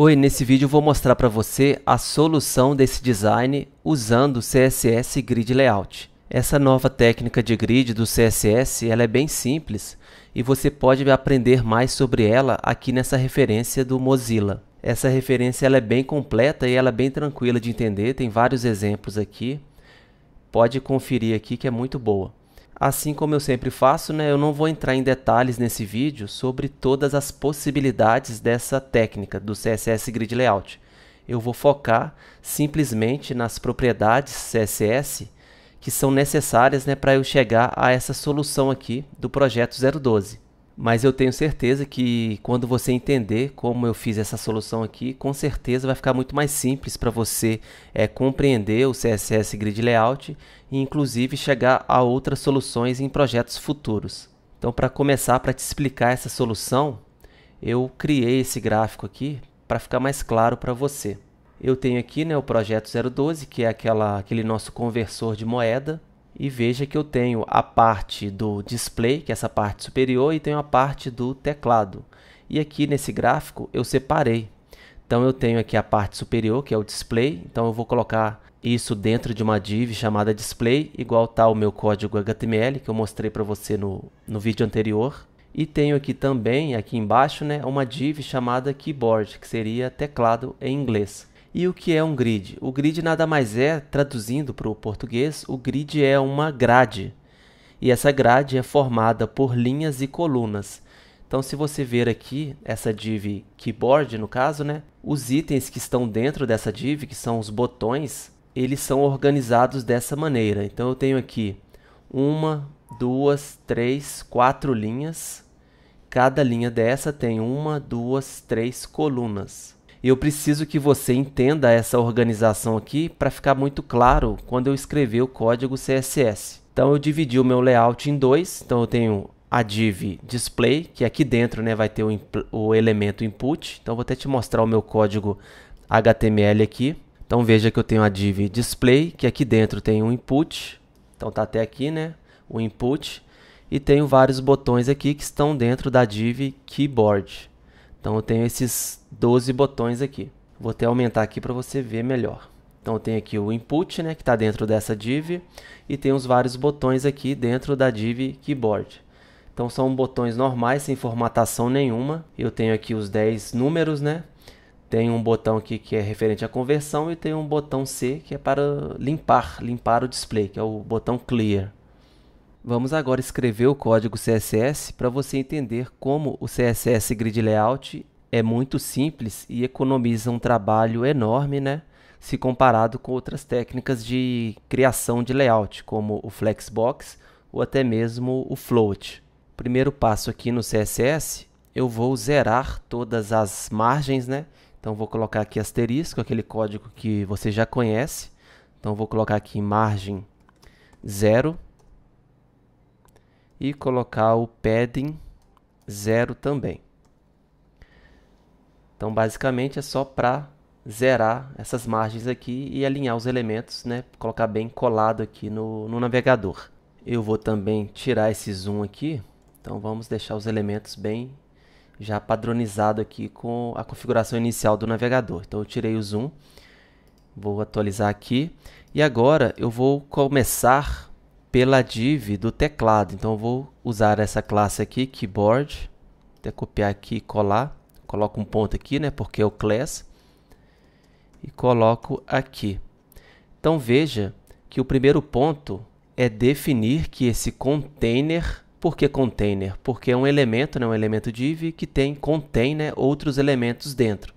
Oi, nesse vídeo eu vou mostrar para você a solução desse design usando o CSS Grid Layout. Essa nova técnica de grid do CSS ela é bem simples e você pode aprender mais sobre ela aqui nessa referência do Mozilla. Essa referência ela é bem completa e ela é bem tranquila de entender, tem vários exemplos aqui. Pode conferir aqui que é muito boa. Assim como eu sempre faço, eu não vou entrar em detalhes nesse vídeo sobre todas as possibilidades dessa técnica do CSS Grid Layout. Eu vou focar simplesmente nas propriedades CSS que são necessárias para eu chegar a essa solução aqui do projeto 012. Mas eu tenho certeza que quando você entender como eu fiz essa solução aqui, com certeza vai ficar muito mais simples para você compreender o CSS Grid Layout e inclusive chegar a outras soluções em projetos futuros. Então, para começar, para te explicar essa solução, eu criei esse gráfico aqui para ficar mais claro para você. Eu tenho aqui o projeto 012, que é aquele nosso conversor de moeda. E veja que eu tenho a parte do display, que é essa parte superior, e tenho a parte do teclado. E aqui nesse gráfico eu separei. Então eu tenho aqui a parte superior, que é o display. Então eu vou colocar isso dentro de uma div chamada display, igual está o meu código HTML, que eu mostrei para você no vídeo anterior. E tenho aqui também, aqui embaixo, uma div chamada keyboard, que seria teclado em inglês. E o que é um grid? O grid nada mais é, traduzindo para o português, o grid é uma grade. E essa grade é formada por linhas e colunas. Então, se você ver aqui, essa div keyboard, no caso, os itens que estão dentro dessa div, que são os botões, eles são organizados dessa maneira. Então, eu tenho aqui 1, 2, 3, 4 linhas. Cada linha dessa tem 1, 2, 3 colunas. E eu preciso que você entenda essa organização aqui para ficar muito claro quando eu escrever o código CSS. Então eu dividi o meu layout em dois. Então eu tenho a div display, que aqui dentro vai ter o elemento input. Então eu vou até te mostrar o meu código HTML aqui. Então veja que eu tenho a div display, que aqui dentro tem um input. Então está até aqui o input. E tenho vários botões aqui que estão dentro da div keyboard. Então eu tenho esses 12 botões aqui. Vou até aumentar aqui para você ver melhor. Então eu tenho aqui o input, que está dentro dessa div, e tem os vários botões aqui dentro da div keyboard. Então são botões normais, sem formatação nenhuma. Eu tenho aqui os 10 números, Tem um botão aqui que é referente à conversão e tem um botão C que é para limpar o display, que é o botão clear. Vamos agora escrever o código CSS para você entender como o CSS Grid Layout é muito simples e economiza um trabalho enorme, se comparado com outras técnicas de criação de layout, como o Flexbox ou até mesmo o Float. Primeiro passo aqui no CSS, eu vou zerar todas as margens, Então vou colocar aqui asterisco, aquele código que você já conhece. Então vou colocar aqui margem 0. E colocar o padding 0 também. Então, basicamente, é só para zerar essas margens aqui e alinhar os elementos, colocar bem colado aqui no navegador. Eu vou também tirar esse zoom aqui. Então, vamos deixar os elementos bem já padronizado aqui com a configuração inicial do navegador. Então, eu tirei o zoom. Vou atualizar aqui. E agora, eu vou começar pela div do teclado. Então eu vou usar essa classe aqui, keyboard, até copiar aqui e colar. Coloco um ponto aqui, porque é o class, e coloco aqui. Então veja que o primeiro ponto é definir que esse container, por que container? Porque é um elemento, um elemento div que contém outros elementos dentro.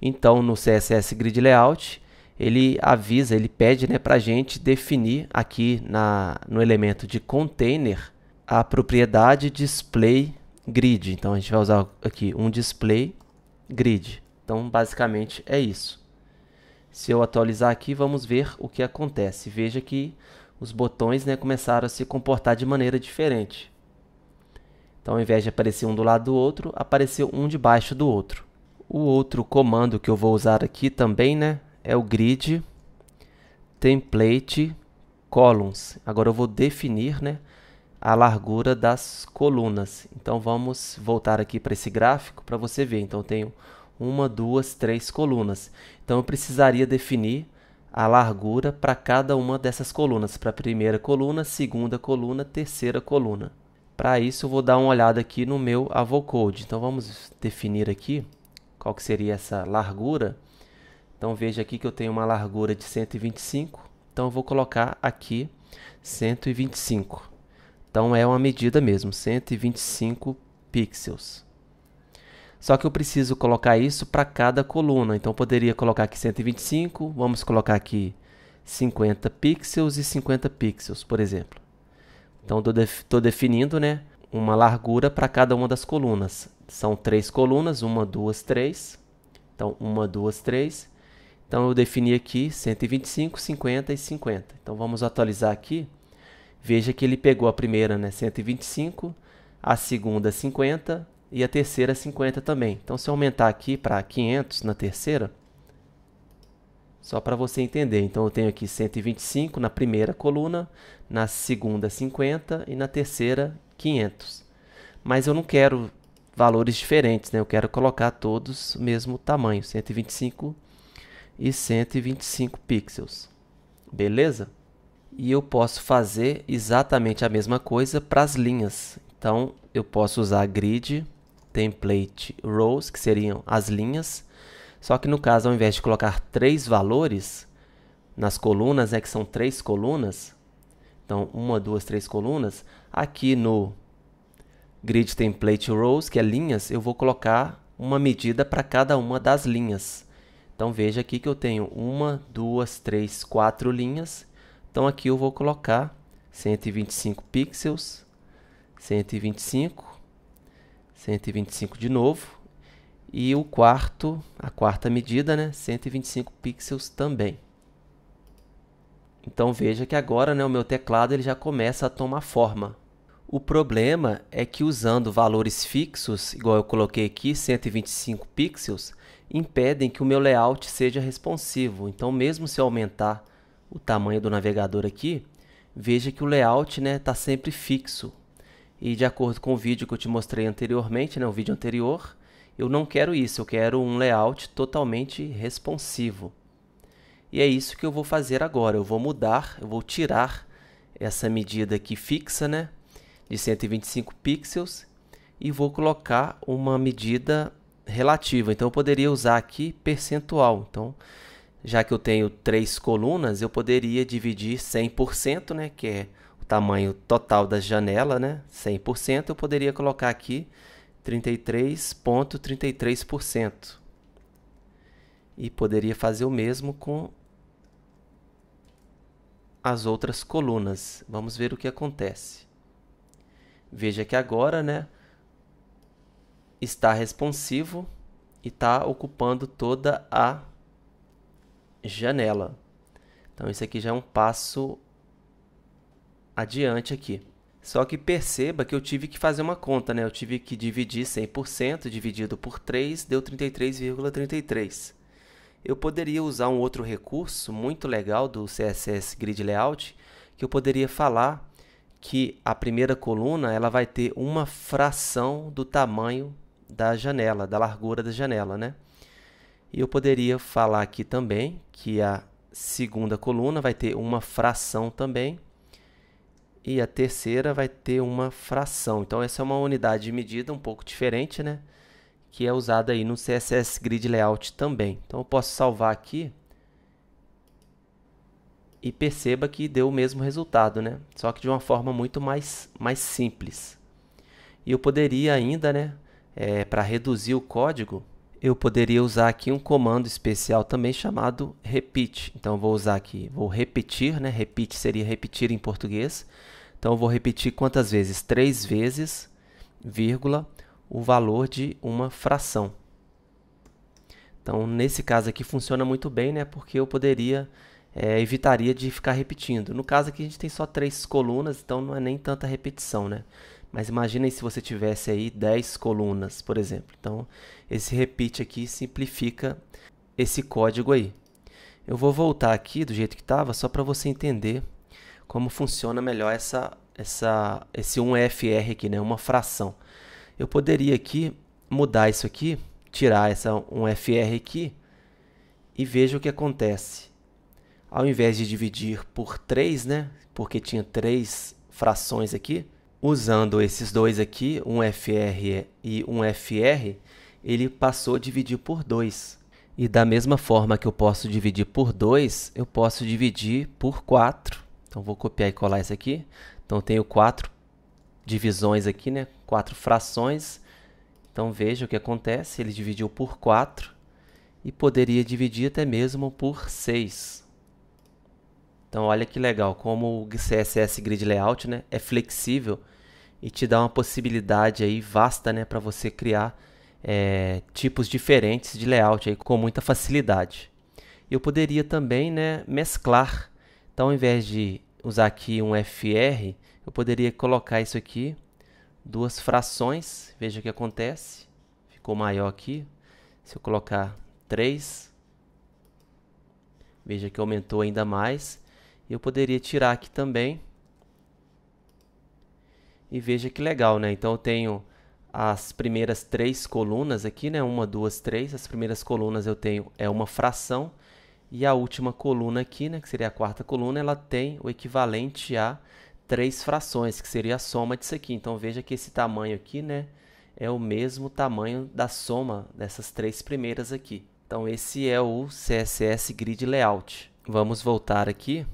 Então no CSS Grid Layout ele avisa, ele pede para a gente definir aqui no elemento de container a propriedade display grid. Então a gente vai usar aqui um display grid. Então basicamente é isso. Se eu atualizar aqui, vamos ver o que acontece. Veja que os botões começaram a se comportar de maneira diferente. Então ao invés de aparecer um do lado do outro, apareceu um debaixo do outro. O outro comando que eu vou usar aqui também é o grid template columns. Agora eu vou definir a largura das colunas. Então vamos voltar aqui para esse gráfico para você ver. Então eu tenho uma, duas, três colunas. Então eu precisaria definir a largura para cada uma dessas colunas, para a primeira coluna, segunda coluna, terceira coluna. Para isso eu vou dar uma olhada aqui no meu AvoCode. Então vamos definir aqui qual que seria essa largura. Então veja aqui que eu tenho uma largura de 125, então eu vou colocar aqui 125. Então é uma medida mesmo, 125 pixels. Só que eu preciso colocar isso para cada coluna, então eu poderia colocar aqui 125, vamos colocar aqui 50 pixels e 50 pixels, por exemplo. Então estou definindo, né, uma largura para cada uma das colunas. São 3 colunas, 1, 2, 3. Então 1, 2, 3. Então eu defini aqui 125, 50 e 50. Então vamos atualizar aqui. Veja que ele pegou a primeira, né, 125, a segunda 50 e a terceira 50 também. Então se eu aumentar aqui para 500 na terceira, só para você entender. Então eu tenho aqui 125 na primeira coluna, na segunda 50 e na terceira 500. Mas eu não quero valores diferentes, né? Eu quero colocar todos o mesmo tamanho, 125 e 125 pixels. Beleza? E eu posso fazer exatamente a mesma coisa para as linhas. Então eu posso usar grid template rows, que seriam as linhas. Só que no caso, ao invés de colocar 3 valores nas colunas, que são 3 colunas, então 1, 2, 3 colunas, aqui no grid template rows, que é linhas, eu vou colocar uma medida para cada uma das linhas. Então veja aqui que eu tenho 1, 2, 3, 4 linhas. Então aqui eu vou colocar 125 pixels, 125, 125 de novo. E a quarta medida, né, 125 pixels também. Então veja que agora, né, o meu teclado ele já começa a tomar forma. O problema é que usando valores fixos, igual eu coloquei aqui, 125 pixels, impedem que o meu layout seja responsivo. Então mesmo se eu aumentar o tamanho do navegador aqui, veja que o layout está sempre fixo. E de acordo com o vídeo que eu te mostrei anteriormente, o vídeo anterior, eu não quero isso, eu quero um layout totalmente responsivo. E é isso que eu vou fazer agora. Eu vou mudar, eu vou tirar essa medida aqui fixa, de 125 pixels e vou colocar uma medida relativa. Então eu poderia usar aqui percentual. Então, já que eu tenho 3 colunas, eu poderia dividir 100%, que é o tamanho total da janela, 100%, eu poderia colocar aqui 33,33%. E poderia fazer o mesmo com as outras colunas. Vamos ver o que acontece. Veja que agora, está responsivo e está ocupando toda a janela. Então, isso aqui já é um passo adiante aqui. Só que perceba que eu tive que fazer uma conta, Eu tive que dividir 100%, dividido por 3, deu 33,33. Eu poderia usar um outro recurso muito legal do CSS Grid Layout, que eu poderia falar que a primeira coluna ela vai ter uma fração do tamanho da janela, da largura da janela, E eu poderia falar aqui também que a segunda coluna vai ter uma fração também, e a terceira vai ter uma fração. Então, essa é uma unidade de medida um pouco diferente, que é usada aí no CSS Grid Layout também. Então, eu posso salvar aqui e perceba que deu o mesmo resultado, Só que de uma forma muito mais simples. E eu poderia ainda, para reduzir o código, eu poderia usar aqui um comando especial também chamado repeat. Então, eu vou usar aqui, vou repetir, Repeat seria repetir em português. Então, eu vou repetir quantas vezes? 3 vezes, vírgula, o valor de uma fração. Então, nesse caso aqui funciona muito bem, porque eu poderia, evitaria de ficar repetindo. No caso aqui a gente tem só 3 colunas, então não é nem tanta repetição, Mas imagina aí se você tivesse aí 10 colunas, por exemplo. Então, esse repeat aqui simplifica esse código aí. Eu vou voltar aqui do jeito que estava, só para você entender como funciona melhor esse 1FR aqui, uma fração. Eu poderia aqui mudar isso aqui tirar um FR aqui e veja o que acontece. Ao invés de dividir por 3, né, porque tinha 3 frações aqui, usando esses dois aqui, um FR e um FR, ele passou a dividir por 2. E da mesma forma que eu posso dividir por 2, eu posso dividir por 4. Então, vou copiar e colar isso aqui. Então, eu tenho 4 divisões aqui, né? 4 frações. Então, veja o que acontece. Ele dividiu por 4 e poderia dividir até mesmo por 6. Então, olha que legal, como o CSS Grid Layout, né, é flexível e te dá uma possibilidade aí vasta, né, para você criar tipos diferentes de layout aí, com muita facilidade. Eu poderia também, né, mesclar. Então, ao invés de usar aqui um FR, eu poderia colocar isso aqui, 2 frações. Veja o que acontece. Ficou maior aqui. Se eu colocar 3, veja que aumentou ainda mais. Eu poderia tirar aqui também. E veja que legal, né? Então, eu tenho as primeiras 3 colunas aqui, né? 1, 2, 3. As primeiras colunas eu tenho uma fração. E a última coluna aqui, né? Que seria a 4ª coluna, ela tem o equivalente a 3 frações, que seria a soma disso aqui. Então, veja que esse tamanho aqui, né? É o mesmo tamanho da soma dessas 3 primeiras aqui. Então, esse é o CSS Grid Layout. Vamos voltar aqui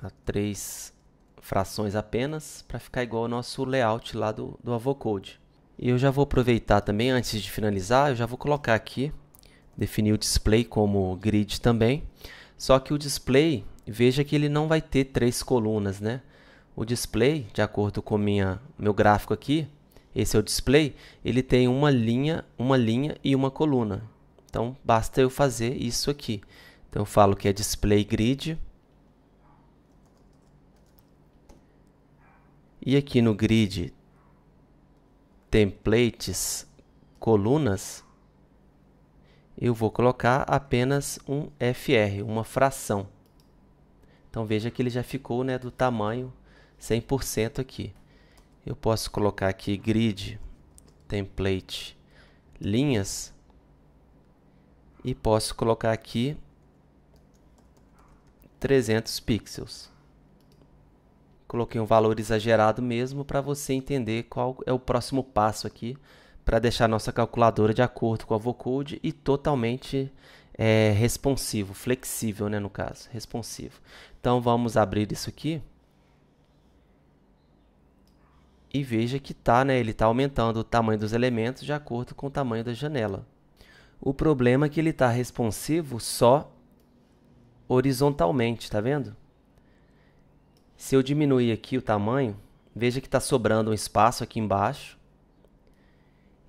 a 3 frações apenas, para ficar igual ao nosso layout lá do Avocode. E eu já vou aproveitar também, antes de finalizar, eu já vou colocar aqui, definir o display como grid também. Só que o display, veja que ele não vai ter 3 colunas, né? O display, de acordo com meu gráfico aqui, esse é o display, ele tem uma linha e uma coluna. Então, basta eu fazer isso aqui. Então, eu falo que é display grid. E aqui no grid, templates, colunas, eu vou colocar apenas um FR, uma fração. Então, veja que ele já ficou, né, do tamanho 100% aqui. Eu posso colocar aqui grid, template, linhas, e posso colocar aqui 300 pixels. Coloquei um valor exagerado mesmo para você entender qual é o próximo passo aqui para deixar a nossa calculadora de acordo com a Avocode e totalmente responsivo, flexível, né, no caso, responsivo. Então, vamos abrir isso aqui e veja que né, ele está aumentando o tamanho dos elementos de acordo com o tamanho da janela. O problema é que ele está responsivo só horizontalmente, tá vendo? Se eu diminuir aqui o tamanho, veja que está sobrando um espaço aqui embaixo.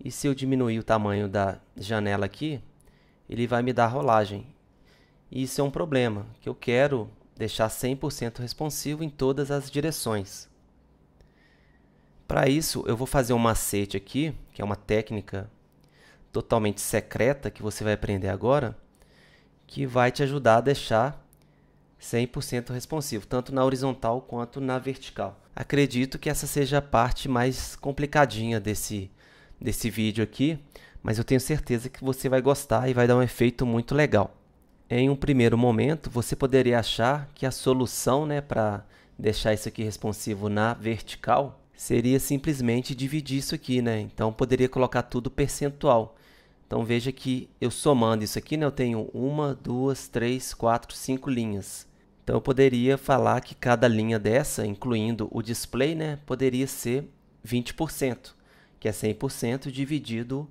E se eu diminuir o tamanho da janela aqui, ele vai me dar rolagem. E isso é um problema, que eu quero deixar 100% responsivo em todas as direções. Para isso, eu vou fazer um macete aqui, que é uma técnica totalmente secreta que você vai aprender agora, que vai te ajudar a deixar 100% responsivo, tanto na horizontal quanto na vertical. Acredito que essa seja a parte mais complicadinha desse vídeo aqui, mas eu tenho certeza que você vai gostar e vai dar um efeito muito legal. Em um primeiro momento, você poderia achar que a solução, né, para deixar isso aqui responsivo na vertical seria simplesmente dividir isso aqui, né? Então, poderia colocar tudo percentual. Então, veja que eu somando isso aqui, né, eu tenho 1, 2, 3, 4, 5 linhas. Então, eu poderia falar que cada linha dessa, incluindo o display, né, poderia ser 20%, que é 100% dividido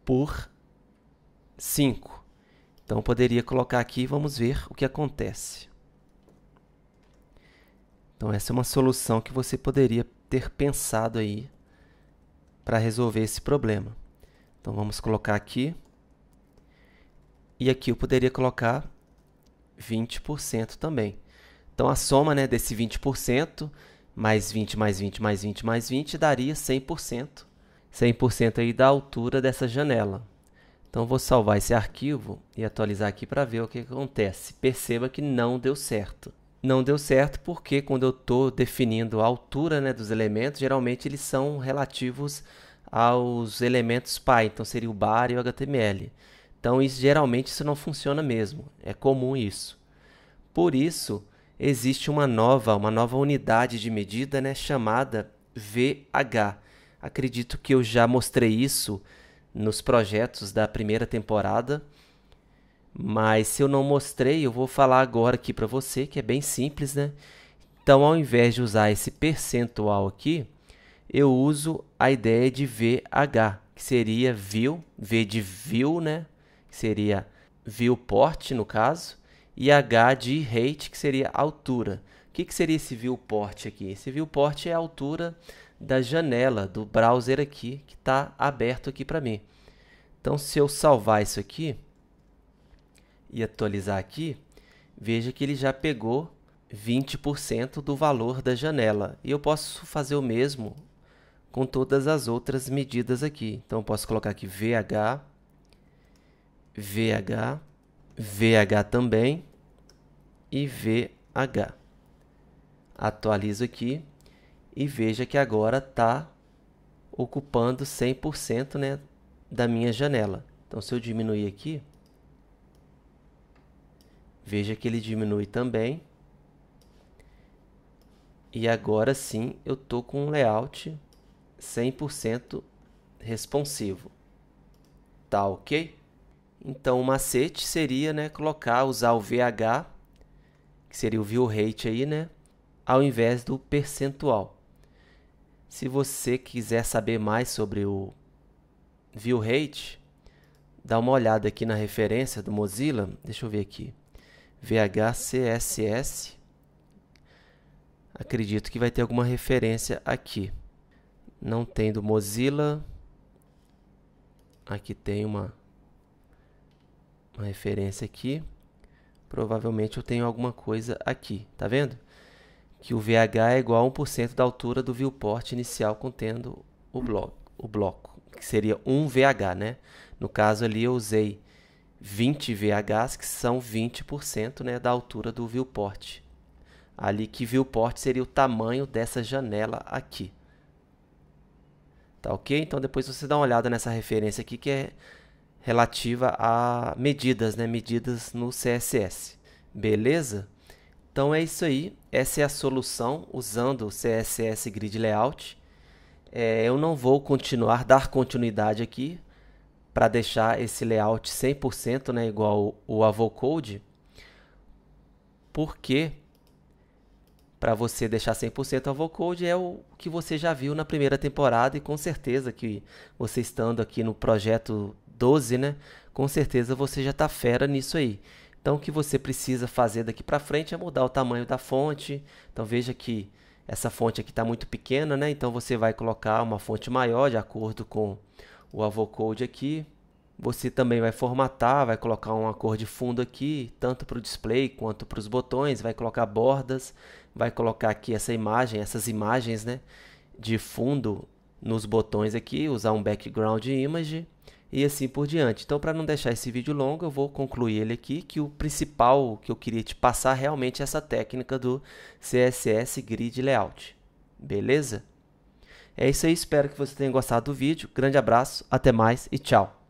por 5. Então, eu poderia colocar aqui e vamos ver o que acontece. Então, essa é uma solução que você poderia ter pensado aí para resolver esse problema. Então, vamos colocar aqui. E aqui eu poderia colocar 20% também. Então, a soma, né, desse 20%, mais 20, mais 20, mais 20, mais 20, daria 100%. 100% aí da altura dessa janela. Então, vou salvar esse arquivo e atualizar aqui para ver o que acontece. Perceba que não deu certo. Não deu certo porque quando eu estou definindo a altura, né, dos elementos, geralmente eles são relativos aos elementos pai, então seria o bar e o HTML. Então geralmente isso não funciona mesmo, é comum isso. Por isso existe uma nova unidade de medida, né, chamada VH. Acredito que eu já mostrei isso nos projetos da primeira temporada, mas se eu não mostrei, eu vou falar agora aqui para você, que é bem simples, né? Então, ao invés de usar esse percentual aqui, eu uso a ideia de VH, que seria view, V de view, né? Que seria viewport no caso, e H de height, que seria altura. O que seria esse viewport aqui? Esse viewport é a altura da janela do browser aqui, que está aberto aqui para mim. Então, se eu salvar isso aqui e atualizar aqui, veja que ele já pegou 20% do valor da janela. E eu posso fazer o mesmo com todas as outras medidas aqui. Então, eu posso colocar aqui VH, VH, VH também e VH. Atualizo aqui e veja que agora está ocupando 100%, né, da minha janela. Então, se eu diminuir aqui, veja que ele diminui também. E agora sim eu estou com um layout 100% responsivo. Tá ok? Então o macete seria, né, usar o VH, que seria o view rate aí, né, ao invés do percentual. Se você quiser saber mais sobre o view rate, dá uma olhada aqui na referência do Mozilla. Deixa eu ver aqui. VHCSS. Acredito que vai ter alguma referência aqui. Não tem do Mozilla. Aqui tem uma referência aqui. Provavelmente eu tenho alguma coisa aqui. Tá vendo? Que o VH é igual a 1% da altura do viewport inicial contendo o bloco, que seria 1 VH, né? No caso ali eu usei 20 VHs, que são 20%, né, da altura do viewport. Ali que viewport seria o tamanho dessa janela aqui. Tá ok? Então depois você dá uma olhada nessa referência aqui que é relativa a medidas, né? Medidas no CSS. Beleza? Então é isso aí. Essa é a solução usando o CSS Grid Layout. Eu não vou dar continuidade aqui para deixar esse layout 100%, né, igual o Avocode, porque para você deixar 100% Avocode é o que você já viu na primeira temporada, e com certeza que você estando aqui no projeto 12, né, com certeza você já está fera nisso aí. Então o que você precisa fazer daqui para frente é mudar o tamanho da fonte. Então veja que essa fonte aqui está muito pequena, né? Então você vai colocar uma fonte maior de acordo com o Avocode aqui. Você também vai formatar, vai colocar uma cor de fundo aqui, tanto para o display quanto para os botões, vai colocar bordas, vai colocar aqui essas imagens, né, de fundo nos botões aqui, usar um background image e assim por diante. Então, para não deixar esse vídeo longo, eu vou concluir ele aqui, que o principal que eu queria te passar realmente é essa técnica do CSS Grid Layout. Beleza? É isso aí, espero que você tenha gostado do vídeo. Grande abraço, até mais e tchau!